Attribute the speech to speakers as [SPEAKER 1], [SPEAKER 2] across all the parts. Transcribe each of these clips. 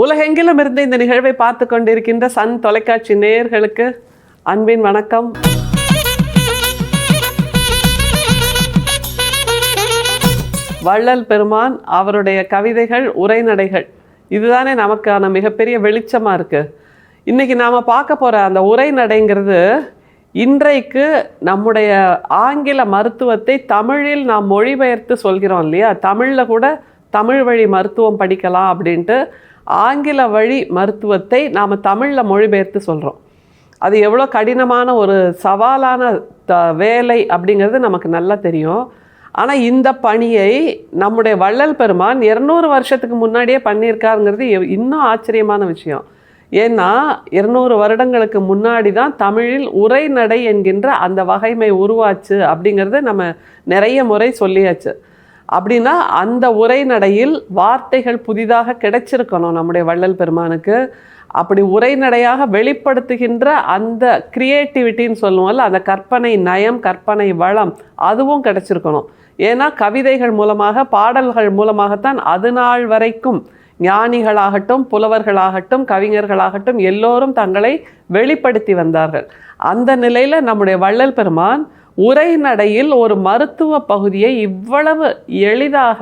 [SPEAKER 1] உலகெங்கிலும் இருந்து இந்த நிகழ்வை பார்த்து கொண்டிருக்கின்ற சன் தொலைக்காட்சி நேயர்களுக்கு அன்பின் வணக்கம். வள்ளல் பெருமான் அவருடைய கவிதைகள், உரைநடைகள், இதுதானே நமக்கான மிகப்பெரிய வெளிச்சமாக இருக்குது. இன்றைக்கி நாம் பார்க்க போகிற அந்த உரைநடைங்கிறது இன்றைக்கு நம்முடைய ஆங்கில மருத்துவத்தை தமிழில் நாம் மொழிபெயர்த்து சொல்கிறோம் இல்லையா. தமிழில் கூட தமிழ் வழி மருத்துவம் படிக்கலாம் அப்படின்ட்டு ஆங்கில வழி மருத்துவத்தை நாம் தமிழில் மொழிபெயர்த்து சொல்கிறோம். அது எவ்வளோ கடினமான ஒரு சவாலான வேலை அப்படிங்கிறது நமக்கு நல்லா தெரியும். ஆனால் இந்த பணியை நம்முடைய வள்ளல் பெருமான் 200 வருஷத்துக்கு முன்னாடியே பண்ணியிருக்காருங்கிறது இன்னும் ஆச்சரியமான விஷயம். ஏன்னா 200 வருடங்களுக்கு முன்னாடி தான் தமிழில் உரைநடை என்கின்ற அந்த வகைமை உருவாச்சு அப்படிங்கிறத நம்ம நிறைய முறை சொல்லியாச்சு. அப்படின்னா அந்த உரைநடையில் வார்த்தைகள் புதிதாக கிடைச்சிருக்கணும் நம்முடைய வள்ளல் பெருமானுக்கு. அப்படி உரைநடையாக வெளிப்படுத்துகின்ற அந்த கிரியேட்டிவிட்டின்னு சொல்லுவோம்ல, அந்த கற்பனை நயம், கற்பனை வளம், அதுவும் கிடைச்சிருக்கணும். ஏன்னா கவிதைகள் மூலமாக, பாடல்கள் மூலமாகத்தான் அது நாள் வரைக்கும் ஞானிகளாகட்டும், புலவர்களாகட்டும், கவிஞர்களாகட்டும் எல்லோரும் தங்களை வெளிப்படுத்தி வந்தார்கள். அந்த நிலையில் நம்முடைய வள்ளல் பெருமான் உரைநடையில் ஒரு மருத்துவ பகுதியை இவ்வளவு எளிதாக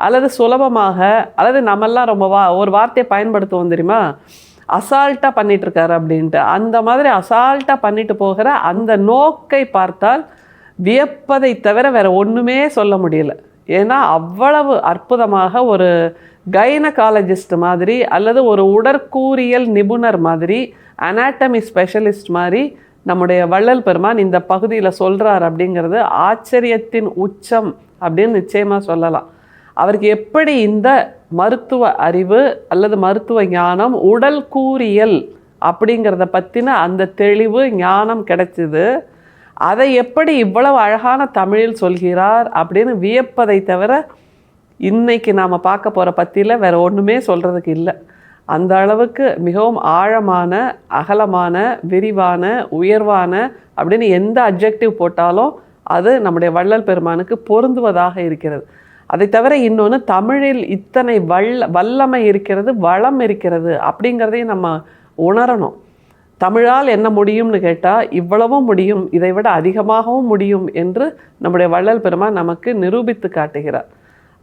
[SPEAKER 1] அல்லது சுலபமாக, அல்லது நம்மெல்லாம் ரொம்ப ஒரு வார்த்தையை பயன்படுத்துவோம் தெரியுமா, அசால்ட்டாக பண்ணிகிட்ருக்காரு அப்படின்ட்டு. அந்த மாதிரி அசால்ட்டாக பண்ணிட்டு போகிற அந்த நோக்கை பார்த்தால் வியப்பதை தவிர வேறு ஒன்றுமே சொல்ல முடியல. ஏன்னா அவ்வளவு அற்புதமாக ஒரு கைனகாலஜிஸ்ட் மாதிரி, அல்லது ஒரு உடற்கூறியல் நிபுணர் மாதிரி, அனாட்டமி ஸ்பெஷலிஸ்ட் மாதிரி நம்முடைய வள்ளல் பெருமான் இந்த பகுதியில் சொல்கிறார் அப்படிங்கிறது ஆச்சரியத்தின் உச்சம் அப்படின்னு நிச்சயமாக சொல்லலாம். அவருக்கு எப்படி இந்த மருத்துவ அறிவு அல்லது மருத்துவ ஞானம், உடல் கூறியல் அப்படிங்கிறத பற்றின அந்த தெளிவு ஞானம் கிடைச்சிது, அதை எப்படி இவ்வளவு அழகான தமிழில் சொல்கிறார் அப்படின்னு வியப்பதை தவிர இன்னைக்கு நாம் பார்க்க போகிற பற்றியில் வேறு ஒன்றுமே சொல்கிறதுக்கு இல்லை. அந்த அளவுக்கு மிகவும் ஆழமான, அகலமான, விரிவான, உயர்வான அப்படின்னு எந்த அட்ஜெக்டிவ் போட்டாலும் அது நம்முடைய வள்ளல் பெருமானுக்கு பொருந்துவதாக இருக்கிறது. அதை தவிர இன்னொன்று, தமிழில் இத்தனை வல்லமை இருக்கிறது, வளம் இருக்கிறது அப்படிங்கிறதையும் நம்ம உணரணும். தமிழால் என்ன முடியும்னு கேட்டால் இவ்வளவும் முடியும், இதை விட அதிகமாகவும் முடியும் என்று நம்முடைய வள்ளல் பெருமான் நமக்கு நிரூபித்து காட்டுகிறார்.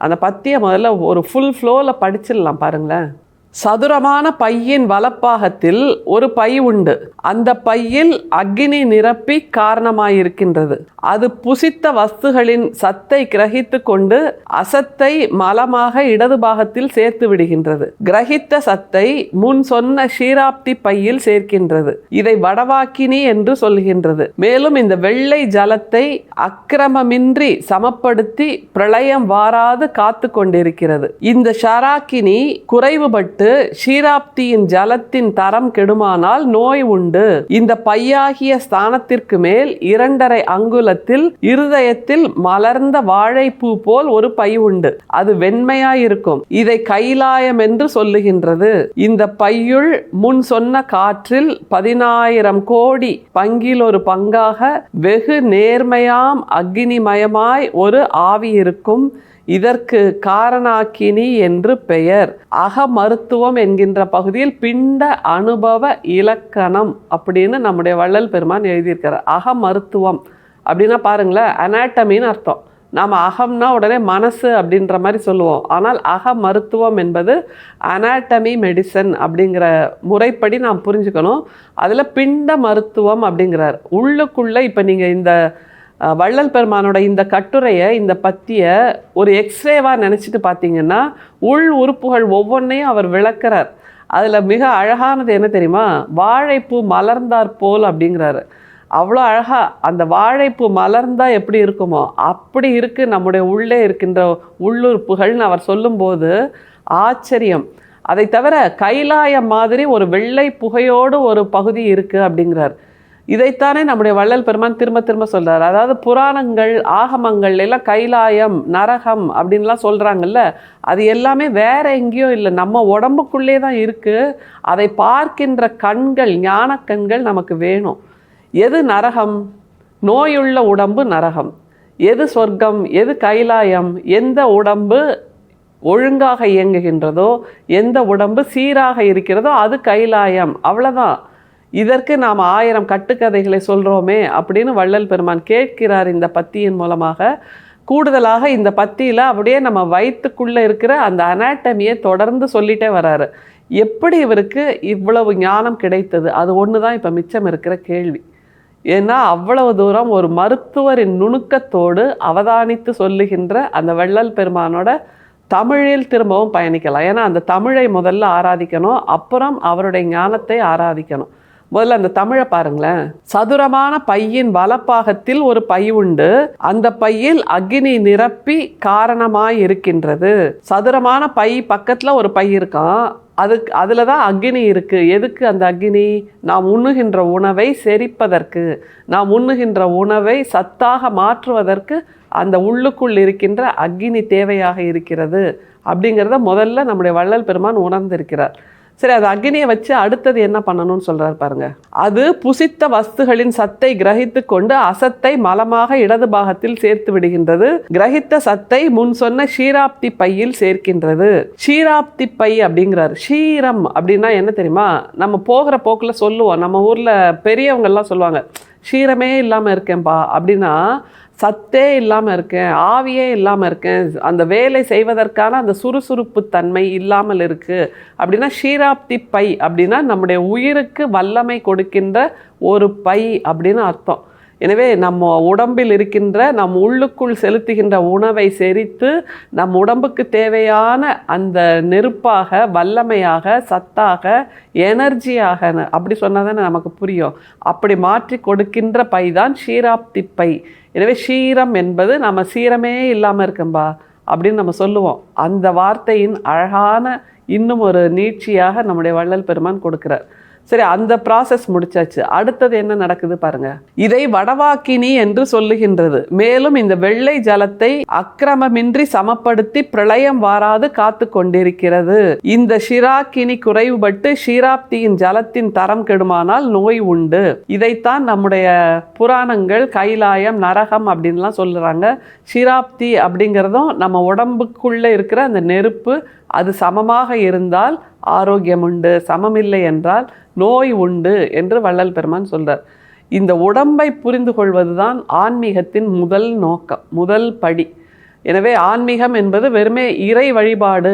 [SPEAKER 1] அந்த பத்தியை முதல்ல ஒரு ஃபுல் ஃப்ளோவில் படிச்சிடலாம் பாருங்களேன். சதுரமான பையின் வலப்பாகத்தில் ஒரு பை உண்டு. அந்த பையில் அக்னி நிரப்பி காரணமாயிருக்கின்றது. அது புசித்த வஸ்துகளின் சத்தை கிரகித்து கொண்டு அசத்தை மலமாக இடது பாகத்தில் சேர்த்து விடுகின்றது. கிரகித்த சத்தை முன் சொன்ன ஷீராப்தி பையில் சேர்க்கின்றது. இதை வடவாக்கினி என்று சொல்கின்றது. மேலும் இந்த வெள்ளை ஜலத்தை அக்கிரமமின்றி சமப்படுத்தி பிரளயம் வாராது காத்து கொண்டிருக்கிறது. இந்த ஷராக்கினி குறைவுபட்டு ஷீராப்தியின் ஜலத்தின் தரம் கெடுமானால் நோய் உண்டு. இந்த பையாகிய ஸ்தானத்திற்கு மேல் 2.5 அங்குலத்தில் இருதயத்தில் மலர்ந்த வாழைப்பூ போல் ஒரு பை உண்டு. அது வெண்மையாயிருக்கும். இதை கைலாயம் என்று சொல்லுகின்றது. இந்த பையுள் முன் சொன்ன காற்றில் 10,000 கோடி பங்கில் ஒரு பங்காக வெகு நேர்மையாம் அக்னிமயமாய் ஒரு ஆவி இருக்கும். இதற்கு காரணாக்கினி என்று பெயர். அக மருத்துவம் என்கின்ற பகுதியில் பிண்ட அனுபவ இலக்கணம் அப்படின்னு நம்முடைய வள்ளல் பெருமான் எழுதியிருக்கிறார். அக மருத்துவம் அப்படின்னா பாருங்களேன், அனாட்டமின்னு அர்த்தம். நாம் அகம்னா உடனே மனசு அப்படின்ற மாதிரி சொல்லுவோம். ஆனால் அக மருத்துவம் என்பது அனாட்டமி மெடிசன் அப்படிங்கிற முறைப்படி நாம் புரிஞ்சுக்கணும். அதில் பிண்ட மருத்துவம் அப்படிங்கிறார். உள்ளுக்குள்ளே இப்போ நீங்கள் இந்த வள்ளல் பெருமானோட இந்த கட்டுரையை, இந்த பத்தியை ஒரு எக்ஸ்ரேவாக நினச்சிட்டு பார்த்தீங்கன்னா உள் உறுப்புகள் ஒவ்வொன்றையும் அவர் விளக்குறார். அதில் மிக அழகானது என்ன தெரியுமா, வாழைப்பூ மலர்ந்தார் போல் அப்படிங்கிறாரு. அவ்வளோ அழகாக அந்த வாழைப்பூ மலர்ந்தால் எப்படி இருக்குமோ அப்படி இருக்குது நம்முடைய உள்ளே இருக்கின்ற உள்ளுறுப்புகள்னு அவர் சொல்லும்போது ஆச்சரியம். அதை தவிர கைலாயம் மாதிரி ஒரு வெள்ளை புகையோடு ஒரு பகுதி இருக்குது அப்படிங்கிறார். இதைத்தானே நம்முடைய வள்ளல் பெருமான் திரும்ப திரும்ப சொல்கிறார். அதாவது புராணங்கள், ஆகமங்கள் எல்லாம் கைலாயம், நரகம் அப்படின்லாம் சொல்கிறாங்கல்ல, அது எல்லாமே வேற எங்கேயோ இல்லை, நம்ம உடம்புக்குள்ளே தான் இருக்குது. அதை பார்க்கின்ற கண்கள், ஞான கண்கள் நமக்கு வேணும். எது நரகம்? நோயுள்ள உடம்பு நரகம். எது சொர்க்கம்? எது கைலாயம்? எந்த உடம்பு ஒழுங்காக இயங்குகின்றதோ, எந்த உடம்பு சீராக இருக்கிறதோ அது கைலாயம். அவ்வளோதான். இதற்கு நாம் 1000 கட்டுக்கதைகளை சொல்கிறோமே அப்படின்னு வள்ளல் பெருமான் கேட்கிறார் இந்த பத்தியின் மூலமாக. கூடுதலாக இந்த பத்தியில் அப்படியே நம்ம வயிற்றுக்குள்ளே இருக்கிற அந்த அனாட்டமியை தொடர்ந்து சொல்லிகிட்டே வராரு. எப்படி இவருக்கு இவ்வளவு ஞானம் கிடைத்தது? அது ஒன்று தான் இப்போ மிச்சம் இருக்கிற கேள்வி. ஏன்னா அவ்வளவு தூரம் ஒரு மருத்துவரின் நுணுக்கத்தோடு அவதானித்து சொல்லுகின்ற அந்த வள்ளல் பெருமானோட தமிழில் திரும்பவும் பயணிக்கலாம். ஏன்னா அந்த தமிழை முதல்ல ஆராதிக்கணும், அப்புறம் அவருடைய ஞானத்தை ஆராதிக்கணும். முதல்ல அந்த தமிழை பாருங்களேன். சதுரமான பையின் வலப்பாகத்தில் ஒரு பை உண்டு, அந்த பையில் அக்னி நிரப்பி காரணமாய் இருக்கின்றது. சதுரமான பை பக்கத்துல ஒரு பை இருக்கான், அதில் தான் அக்னி இருக்கு. எதுக்கு அந்த அக்னி? நாம் உண்ணுகின்ற உணவை செரிப்பதற்கு, நாம் உண்ணுகின்ற உணவை சத்தாக மாற்றுவதற்கு அந்த உள்ளுக்குள் இருக்கின்ற அக்னி தேவையாக இருக்கிறது அப்படிங்கிறத முதல்ல நம்முடைய வள்ளல் பெருமான் உணர்ந்திருக்கிறார். சரி, அது அக்னியை வச்சு அடுத்தது என்ன பண்ணணும்னு சொல்றாரு பாருங்க. அது புசித்த வஸ்துகளின் சத்தை கிரகித்து கொண்டு அசத்தை மலமாக இடது பாகத்தில் சேர்த்து விடுகின்றது. கிரகித்த சத்தை முன் சொன்ன ஷீராப்தி பையில் சேர்க்கின்றது. ஷீராப்தி பை அப்படிங்கிறாரு. ஷீரம் அப்படின்னா என்ன தெரியுமா? நம்ம போகிற போக்கில் சொல்லுவோம். நம்ம ஊர்ல பெரியவங்க எல்லாம் சொல்லுவாங்க, ஷீரமே இல்லாமல் இருக்கேன்பா அப்படின்னா சத்தே இல்லாமல் இருக்கேன், ஆவியே இல்லாமல் இருக்கேன், அந்த வேலை செய்வதற்கான அந்த சுறுசுறுப்பு தன்மை இல்லாமல் இருக்குது அப்படின்னா ஷீராப்தி பை அப்படின்னா நம்முடைய உயிருக்கு வல்லமை கொடுக்கின்ற ஒரு பை அப்படின்னு அர்த்தம். எனவே நம்ம உடம்பில் இருக்கின்ற நம் உள்ளுக்குள் செலுத்துகின்ற உணவை செரித்து நம் உடம்புக்கு தேவையான அந்த நெருப்பாக, வல்லமையாக, சத்தாக, எனர்ஜியாக, அப்படி சொன்னால் தானே நமக்கு புரியும், அப்படி மாற்றி கொடுக்கின்ற பை தான் ஷீராப்தி பை. எனவே ஷீரம் என்பது நம்ம சீரமே இல்லாமல் இருக்கம்பா அப்படின்னு நம்ம சொல்லுவோம். அந்த வார்த்தையின் அழகான இன்னும் ஒரு நீட்சியாக நம்முடைய வள்ளல் பெருமான் கொடுக்கிறார். சரி, அந்த ப்ராசஸ் முடிச்சாச்சு. அடுத்தது என்ன நடக்குது பாருங்க. இதை வடவாக்கினி என்று சொல்லுகின்றது. மேலும் இந்த வெள்ளை ஜலத்தை அக்கிரமமின்றி சமப்படுத்தி பிரளயம் வாராது காத்து கொண்டிருக்கிறது. இந்த ஷிராக்கினி குறைவுபட்டு ஷீராப்தியின் ஜலத்தின் தரம் கெடுமானால் நோய் உண்டு. இதைத்தான் நம்முடைய புராணங்கள் கைலாயம், நரகம் அப்படின்லாம் சொல்லுறாங்க. ஷிராப்தி அப்படிங்கிறதும் நம்ம உடம்புக்குள்ளே இருக்கிற அந்த நெருப்பு, அது சமமாக இருந்தால் ஆரோக்கியம் உண்டு, சமமில்லை என்றால் நோய் உண்டு என்று வள்ளல் பெருமான் சொல்றார். இந்த உடம்பை புரிந்து கொள்வதுதான் ஆன்மீகத்தின் முதல் நோக்கம், முதல் படி. எனவே ஆன்மீகம் என்பது வெறுமே இறை வழிபாடு,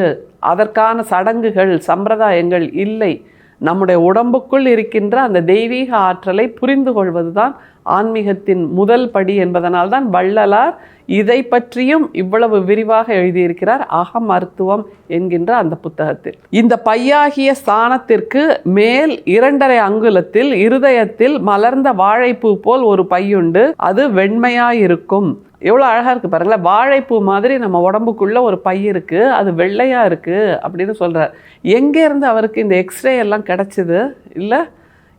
[SPEAKER 1] அதற்கான சடங்குகள், சம்பிரதாயங்கள் இல்லை. நம்முடைய உடம்புக்குள் இருக்கின்ற அந்த தெய்வீக ஆற்றலை புரிந்து கொள்வதுதான் ஆன்மீகத்தின் முதல் படி என்பதனால்தான் வள்ளலார் இதை பற்றியும் இவ்வளவு விரிவாக எழுதியிருக்கிறார் அகமருத்துவம் என்கின்ற அந்த புத்தகத்தில். இந்த பையாகிய ஸ்தானத்திற்கு மேல் 2.5 அங்குலத்தில் இருதயத்தில் மலர்ந்த வாழைப்பூ போல் ஒரு பையுண்டு, அது வெண்மையாயிருக்கும். எவ்வளோ அழகாக இருக்குது பாருங்களேன். வாழைப்பூ மாதிரி நம்ம உடம்புக்குள்ளே ஒரு பை இருக்குது, அது வெள்ளையாக இருக்குது அப்படின்னு சொல்கிறார். எங்கேருந்து அவருக்கு இந்த எக்ஸ்ரே எல்லாம் கிடச்சிது? இல்லை,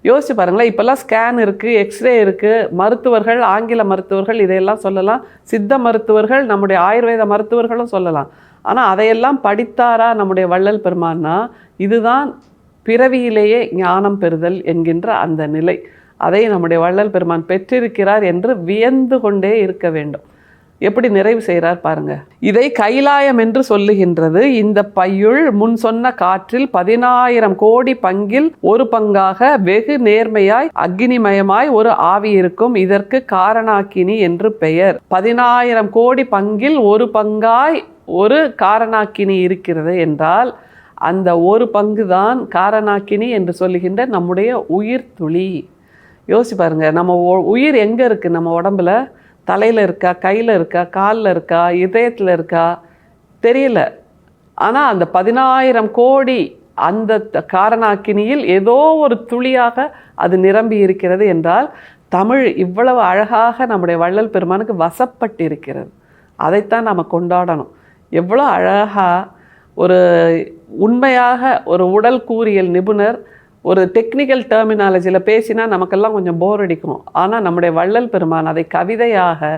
[SPEAKER 1] யோசிச்சு பாருங்களேன். இப்போல்லாம் ஸ்கேன் இருக்குது, எக்ஸ்ரே இருக்குது. மருத்துவர்கள், ஆங்கில மருத்துவர்கள் இதையெல்லாம் சொல்லலாம், சித்த மருத்துவர்கள், நம்முடைய ஆயுர்வேத மருத்துவர்களும் சொல்லலாம். ஆனால் அதையெல்லாம் படித்தாரா நம்முடைய வள்ளல் பெருமான்னா? இதுதான் பிறவியிலேயே ஞானம் பெறுதல் என்கின்ற அந்த நிலை. அதை நம்முடைய வள்ளல் பெருமான் பெற்றிருக்கிறார் என்று வியந்து கொண்டே இருக்க வேண்டும். எப்படி நிறைவு செய்கிறார் பாருங்க. இதை கைலாயம் என்று சொல்லுகின்றது. இந்த பையுள் முன் சொன்ன காற்றில் 10,000 கோடி பங்கில் ஒரு பங்காக வெகு நேர்மையாய் அக்னிமயமாய் ஒரு ஆவி இருக்கும். இதற்கு காரணாக்கினி என்று பெயர். 10,000 கோடி பங்கில் ஒரு பங்காய் ஒரு காரணாக்கினி இருக்கிறது என்றால் அந்த ஒரு பங்கு தான் காரணாக்கினி என்று சொல்லுகின்ற நம்முடைய உயிர் துளி. யோசிச்சு பாருங்க, நம்ம உயிர் எங்கே இருக்குது? நம்ம உடம்புல தலையில் இருக்கா, கையில் இருக்கா, காலில் இருக்கா, இதயத்தில் இருக்கா தெரியல. ஆனால் அந்த 10,000 கோடி அந்த காரணாக்கினியில் ஏதோ ஒரு துளியாக அது நிரம்பி இருக்கிறது என்றால் தமிழ் இவ்வளவு அழகாக நம்முடைய வள்ளல் பெருமானுக்கு வசப்பட்டிருக்கிறது. அதைத்தான் நம்ம கொண்டாடணும். எவ்வளோ அழகாக ஒரு உண்மையாக ஒரு உடல் கூறியல் நிபுணர் ஒரு டெக்னிக்கல் டெர்மினாலஜியில் பேசினா நமக்கெல்லாம் கொஞ்சம் போர் அடிக்கும். ஆனால் நம்முடைய வள்ளல் பெருமான் அதை கவிதையாக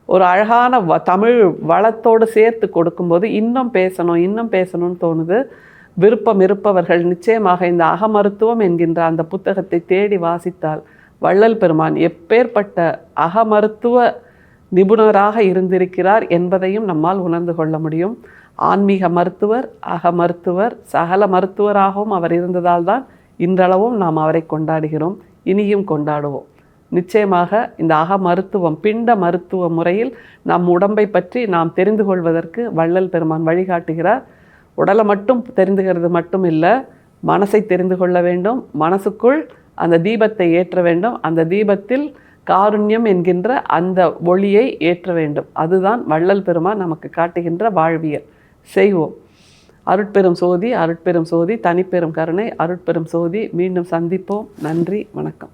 [SPEAKER 1] ஒரு அழகான தமிழ் வளத்தோடு சேர்த்து கொடுக்கும்போது இன்னும் பேசணும்னு தோணுது. விருப்பம் இருப்பவர்கள் நிச்சயமாக இந்த அகமருத்துவம் என்கின்ற அந்த புத்தகத்தை தேடி வாசித்தால் வள்ளல் பெருமான் எப்பேற்பட்ட அகமருத்துவ நிபுணராக இருந்திருக்கிறார் என்பதையும் நம்மால் உணர்ந்து கொள்ள முடியும். ஆன்மீக மருத்துவர், அக மருத்துவர், சகல மருத்துவராகவும் அவர் இருந்ததால் தான் இன்றளவும் நாம் அவரை கொண்டாடுகிறோம், இனியும் கொண்டாடுவோம். நிச்சயமாக இந்த அக மருத்துவம், பிண்ட மருத்துவ முறையில் நம் உடம்பை பற்றி நாம் தெரிந்து கொள்வதற்கு வள்ளல் பெருமான் வழிகாட்டுகிறார். உடலை மட்டும் தெரிந்துகிறது மட்டும் இல்லை, மனசை தெரிந்து கொள்ள வேண்டும், மனசுக்குள் அந்த தீபத்தை ஏற்ற வேண்டும், அந்த தீபத்தில் காருண்யம் என்கின்ற அந்த ஒளியை ஏற்ற வேண்டும். அதுதான் வள்ளல் பெருமான் நமக்கு காட்டுகின்ற வாழ்வியல். செய்வோம். அருட்பெரும் சோதி, அருட்பெரும் சோதி, தனிப்பெரும் கருணை, அருட்பெரும் சோதி. மீண்டும் சந்திப்போம். நன்றி, வணக்கம்.